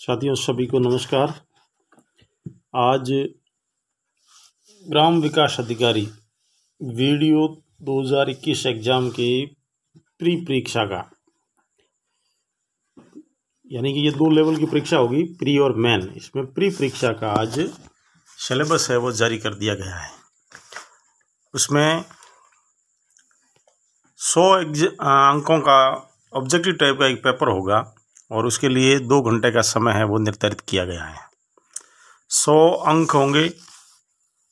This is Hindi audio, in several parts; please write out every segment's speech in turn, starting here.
साथियों सभी को नमस्कार। आज ग्राम विकास अधिकारी वीडियो 2021 एग्जाम की प्री परीक्षा का, यानी कि ये 2 लेवल की परीक्षा होगी, प्री और मेन। इसमें प्री परीक्षा का आज सिलेबस है वो जारी कर दिया गया है। उसमें 100 अंकों का ऑब्जेक्टिव टाइप का एक पेपर होगा और उसके लिए 2 घंटे का समय है वो निर्धारित किया गया है। 100 अंक होंगे,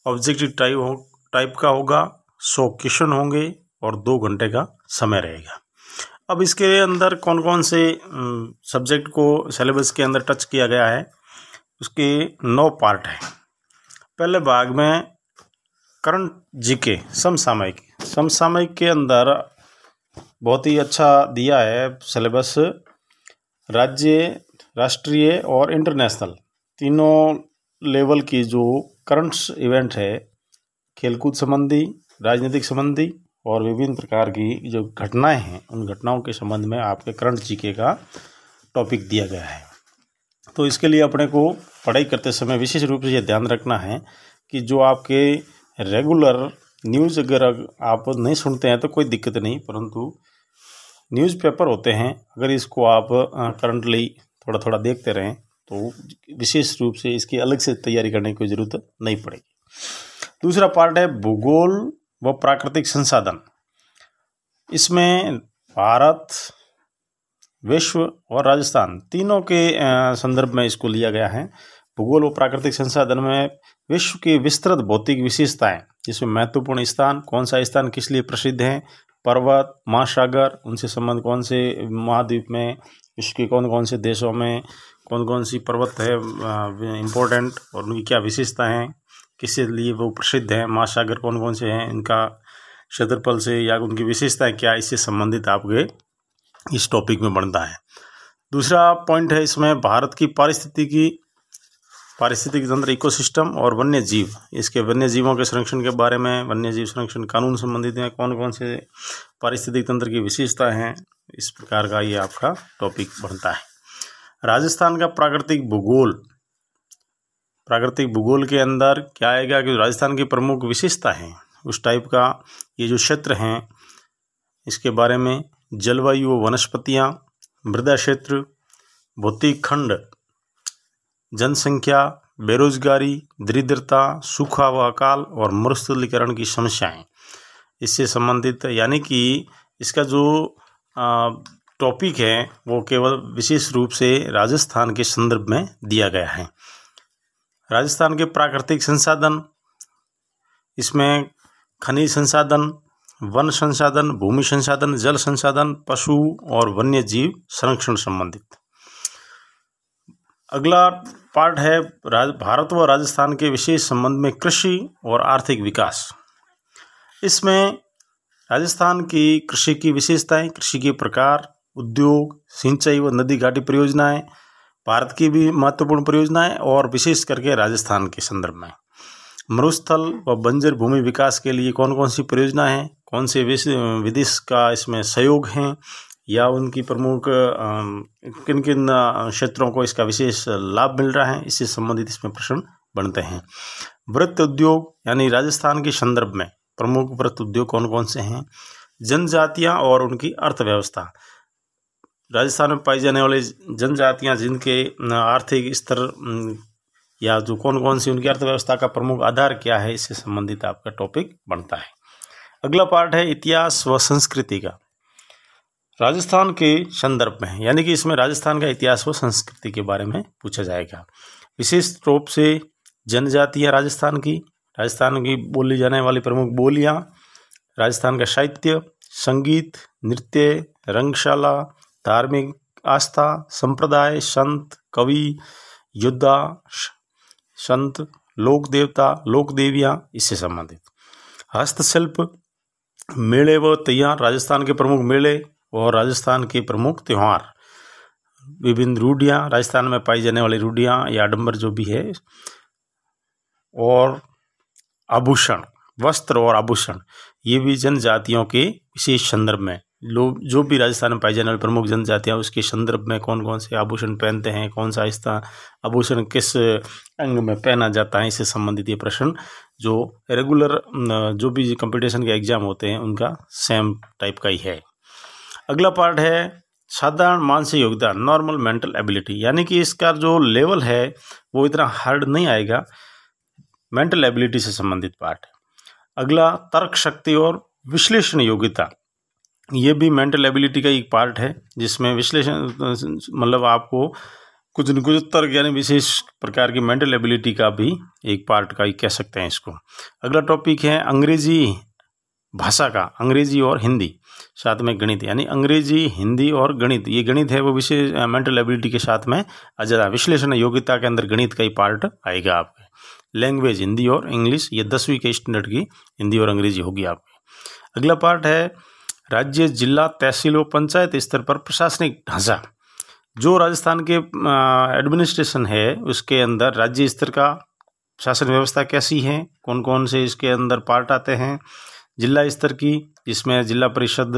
ऑब्जेक्टिव टाइप का होगा, 100 क्वेश्चन होंगे और 2 घंटे का समय रहेगा। अब इसके अंदर कौन कौन से सब्जेक्ट को सिलेबस के अंदर टच किया गया है, उसके 9 पार्ट हैं। पहले भाग में करंट जीके समसामयिक के अंदर बहुत ही अच्छा दिया है सिलेबस। राज्य, राष्ट्रीय और इंटरनेशनल तीनों लेवल की जो करंट्स इवेंट है, खेलकूद संबंधी, राजनीतिक संबंधी और विभिन्न प्रकार की जो घटनाएं हैं, उन घटनाओं के संबंध में आपके करंट जीके का टॉपिक दिया गया है। तो इसके लिए अपने को पढ़ाई करते समय विशेष रूप से ये ध्यान रखना है कि जो आपके रेगुलर न्यूज़ अगर आप नहीं सुनते हैं तो कोई दिक्कत नहीं, परंतु न्यूज़पेपर होते हैं, अगर इसको आप करंटली थोड़ा थोड़ा देखते रहें तो विशेष रूप से इसकी अलग से तैयारी करने की ज़रूरत नहीं पड़ेगी। दूसरा पार्ट है भूगोल व प्राकृतिक संसाधन। इसमें भारत, विश्व और राजस्थान तीनों के संदर्भ में इसको लिया गया है। भूगोल व प्राकृतिक संसाधन में विश्व की विस्तृत भौतिक विशेषताएं, जिसमें महत्वपूर्ण स्थान, कौन सा स्थान किस लिए प्रसिद्ध है, पर्वत, महासागर, उनसे संबंध कौन से महाद्वीप में, विश्व के कौन कौन से देशों में कौन कौन सी पर्वत है इम्पोर्टेंट और उनकी क्या विशेषता हैं, किसके लिए वो प्रसिद्ध हैं, महासागर कौन कौन से हैं, इनका क्षेत्रफल से या उनकी विशेषताएं क्या, इससे संबंधित आपके इस टॉपिक में बनता है। दूसरा पॉइंट है इसमें भारत की पारिस्थितिक तंत्र, इकोसिस्टम और वन्य जीव। इसके वन्य जीवों के संरक्षण के बारे में, वन्य जीव संरक्षण कानून संबंधित हैं, कौन कौन से पारिस्थितिक तंत्र की विशेषताएं हैं, इस प्रकार का ये आपका टॉपिक बनता है। राजस्थान का प्राकृतिक भूगोल के अंदर क्या आएगा कि राजस्थान की प्रमुख विशेषता है उस टाइप का ये जो क्षेत्र हैं, इसके बारे में जलवायु व वनस्पतियाँ, मृदा क्षेत्र, भौतिक खंड, जनसंख्या, बेरोजगारी, दरिद्रता, सूखा व अकाल और मरुस्थलीकरण की समस्याएं, इससे संबंधित, यानी कि इसका जो टॉपिक है वो केवल विशेष रूप से राजस्थान के संदर्भ में दिया गया है। राजस्थान के प्राकृतिक संसाधन, इसमें खनिज संसाधन, वन संसाधन, भूमि संसाधन, जल संसाधन, पशु और वन्य जीव संरक्षण संबंधित। अगला पार्ट है भारत व राजस्थान के विशेष संबंध में कृषि और आर्थिक विकास। इसमें राजस्थान की कृषि की विशेषताएं, कृषि के प्रकार, उद्योग, सिंचाई व नदी घाटी परियोजनाएं, भारत की भी महत्वपूर्ण परियोजनाएं और विशेष करके राजस्थान के संदर्भ में मरुस्थल व बंजर भूमि विकास के लिए कौन कौन सी परियोजना है, कौन से विदेश का इसमें सहयोग है या उनकी प्रमुख किन किन क्षेत्रों को इसका विशेष लाभ मिल रहा है, इससे संबंधित इसमें प्रश्न बनते हैं। वृत्त उद्योग, यानी राजस्थान के संदर्भ में प्रमुख वृत्त उद्योग कौन कौन से हैं, जनजातियां और उनकी अर्थव्यवस्था, राजस्थान में पाई जाने वाली जनजातियां जिनके आर्थिक स्तर या जो कौन कौन सी उनकी अर्थव्यवस्था का प्रमुख आधार क्या है, इससे संबंधित आपका टॉपिक बनता है। अगला पार्ट है इतिहास व संस्कृति का, राजस्थान के संदर्भ में, यानी कि इसमें राजस्थान का इतिहास व संस्कृति के बारे में पूछा जाएगा। विशेष रूप से जनजातियाँ राजस्थान की बोली जाने वाली प्रमुख बोलियाँ, राजस्थान का साहित्य, संगीत, नृत्य, रंगशाला, धार्मिक आस्था, संप्रदाय, संत, कवि, योद्धा, संत, लोक देवता, लोक देवियाँ, इससे संबंधित। हस्तशिल्प, मेले व त्योहार, राजस्थान के प्रमुख मेले और राजस्थान के प्रमुख त्यौहार, विभिन्न रूढ़ियाँ, राजस्थान में पाई जाने वाली रूढ़ियाँ या आडंबर जो भी है, और आभूषण, वस्त्र और आभूषण, ये भी जनजातियों के विशेष संदर्भ में लोग जो भी राजस्थान में पाई जाने वाली प्रमुख जनजातियाँ उसके संदर्भ में कौन कौन से आभूषण पहनते हैं, कौन सा आहिस्ता आभूषण किस अंग में पहना जाता है, इससे संबंधित ये प्रश्न जो रेगुलर जो भी कंपटीशन के एग्जाम होते हैं उनका सेम टाइप का ही है। अगला पार्ट है साधारण मानसिक योग्यता, नॉर्मल मेंटल एबिलिटी, यानी कि इसका जो लेवल है वो इतना हार्ड नहीं आएगा, मेंटल एबिलिटी से संबंधित पार्ट है। अगला तर्क शक्ति और विश्लेषण योग्यता, ये भी मेंटल एबिलिटी का एक पार्ट है जिसमें विश्लेषण मतलब आपको कुछ न कुछ तर्क यानी विशेष प्रकार की मेंटल एबिलिटी का भी एक पार्ट का ही कह सकते हैं इसको। अगला टॉपिक है अंग्रेजी भाषा का, अंग्रेजी और हिंदी, साथ में गणित, यानी अंग्रेजी हिंदी और गणित, ये गणित है वो विशेष मेंटल एबिलिटी के साथ में आ जाता है। विश्लेषण योग्यता के अंदर गणित का ही पार्ट आएगा आपके। लैंग्वेज हिंदी और इंग्लिश, ये 10वीं के स्टैंडर्ड की हिंदी और अंग्रेजी होगी आपकी। अगला पार्ट है राज्य, जिला, तहसील व पंचायत स्तर पर प्रशासनिक ढांचा, जो राजस्थान के एडमिनिस्ट्रेशन है उसके अंदर राज्य स्तर का शासन व्यवस्था कैसी है, कौन कौन से इसके अंदर पार्ट आते हैं, जिला स्तर की जिसमें जिला परिषद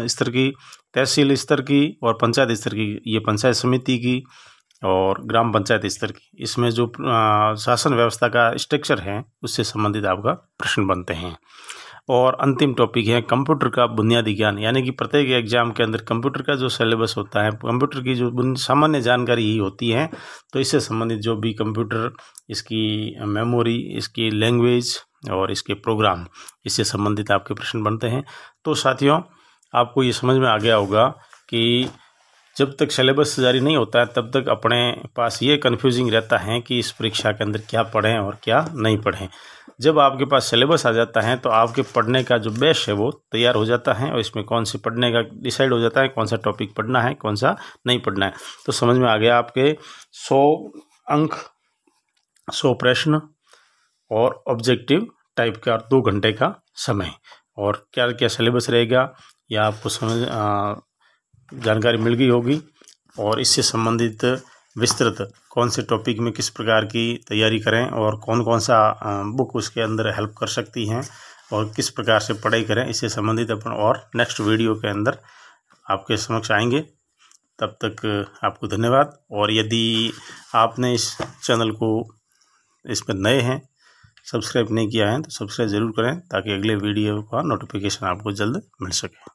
स्तर की, तहसील स्तर की और पंचायत स्तर की, ये पंचायत समिति की और ग्राम पंचायत स्तर की, इसमें जो शासन व्यवस्था का स्ट्रक्चर है उससे संबंधित आपका प्रश्न बनते हैं। और अंतिम टॉपिक है कंप्यूटर का बुनियादी ज्ञान, यानी कि प्रत्येक एग्जाम के अंदर कंप्यूटर का जो सिलेबस होता है, कंप्यूटर की जो सामान्य जानकारी ही होती है, तो इससे संबंधित जो भी कंप्यूटर, इसकी मेमोरी, इसकी लैंग्वेज और इसके प्रोग्राम, इससे संबंधित आपके प्रश्न बनते हैं। तो साथियों, आपको ये समझ में आ गया होगा कि जब तक सिलेबस जारी नहीं होता है तब तक अपने पास ये कन्फ्यूजिंग रहता है कि इस परीक्षा के अंदर क्या पढ़ें और क्या नहीं पढ़ें। जब आपके पास सिलेबस आ जाता है तो आपके पढ़ने का जो बेस है वो तैयार हो जाता है और इसमें कौन से पढ़ने का डिसाइड हो जाता है, कौन सा टॉपिक पढ़ना है, कौन सा नहीं पढ़ना है। तो समझ में आ गया आपके 100 अंक, 100 प्रश्न और ऑब्जेक्टिव टाइप का 2 घंटे का समय, और क्या क्या सिलेबस रहेगा या आपको समझ जानकारी मिल गई होगी। और इससे संबंधित विस्तृत कौन से टॉपिक में किस प्रकार की तैयारी करें और कौन कौन सा बुक उसके अंदर हेल्प कर सकती हैं और किस प्रकार से पढ़ाई करें, इससे संबंधित अपन और नेक्स्ट वीडियो के अंदर आपके समक्ष आएंगे। तब तक आपको धन्यवाद। और यदि आपने इस चैनल को इस पर नए हैं, सब्सक्राइब नहीं किया है तो सब्सक्राइब ज़रूर करें ताकि अगले वीडियो का नोटिफिकेशन आपको जल्द मिल सके।